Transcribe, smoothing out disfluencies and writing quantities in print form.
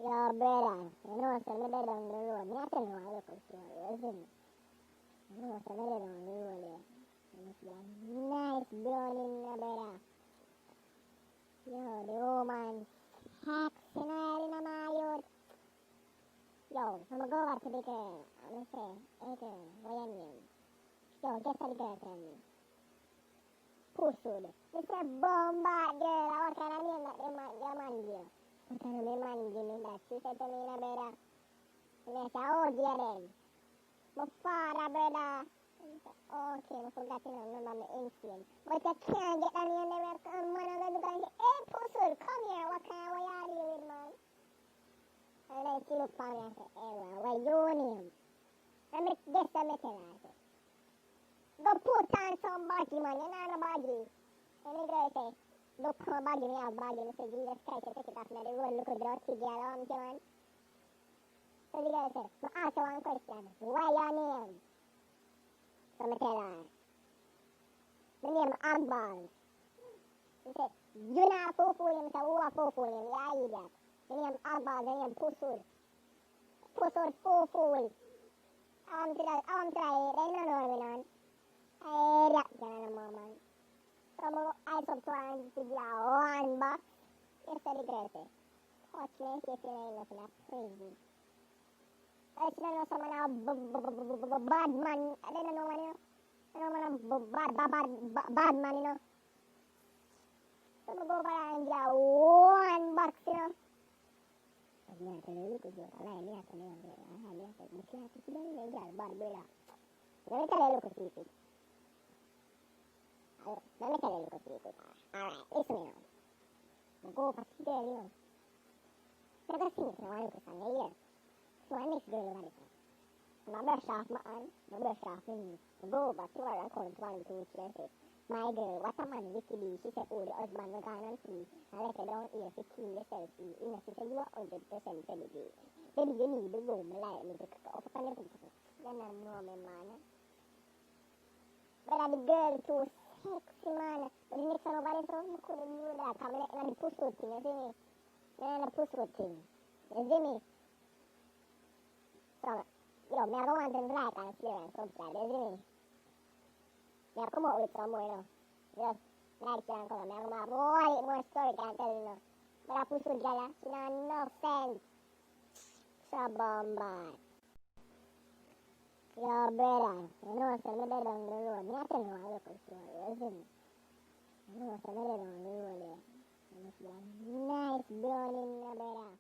Yo, brother, you know what's another down the road? Me, I tell you what, look up to you, listen. You know what's another down the road there? You must be a nice browning, brother. Yo, the woman's hacks, you know, in my youth. Yo, I'm gonna go over to the girl. I'm gonna say, hey girl, what your name? Yo, guess what the girl tell me? Pussy. It's a bombard girl. What kind of name that your man give? What kind of man give me that? She said to me, no, brother. And I said, oh, dear then. My father, brother. Okay, I forgot to remember my instinct. But you can't get that name there. Come on, I'm going to go and say, hey, Pussy, come here. What kind of way are you with, man? And then she looked for me and said, hey, well, what your name? And me guess what me tell her. I said, go put on some baggy, man. You know the baggy. And the girl say, look how baggy me have baggy. I said, Jesus Christ, you take it off me. The road look a dirty girl, man. So the girl say, I ask you one question. What your name? So I tell her, my name Agbal. He said, you not fool him. I said, who a fool him? You are idiot. My name Agbal, my name Pusur. Pusur fool. I'm try, they don't know me, man. I idiot, you know, man. So I subscribe to the one box. Yes, the girl say, touch me if you ain't nothing at prison. I don't know someone bad man. I don't know what you know. I don't know bad man, you know. So I go over and get one box, you know. I have to look at you. I have to see the girl, bad brother. Let me tell you, look at you. Let me tell you, look at you. Alright, listen me now. I go over to the girl, you know. So I see me, so I look at you, yeah. So I mix girl over this. And I brush off my hand, I brush off my knee. I go over to her and come to one to which she say, my girl, what a man wicked be. She said, oh, the husband will go on free. And let her down here to kill yourself. You know, she said, you are 100% baby. Baby, you need the room, like me to up on the book. You don't know me, man. But the girl too sexy, man. But the next one over there, so I couldn't do that. I'm like, the push road thing, you see me? The push road thing. You see me? So, yo, me I go want to like and share and subscribe, you see me? Me I come out with some more, you know. Just like, share and comment. Me I come out more story can tell you, know. But I push road girl, she not no sense. So bombard. Yo, brother, you know what's another down the road? Me I tell you what, look up to you, listen. You know what's another down the road there? You must be a nice browning, brother.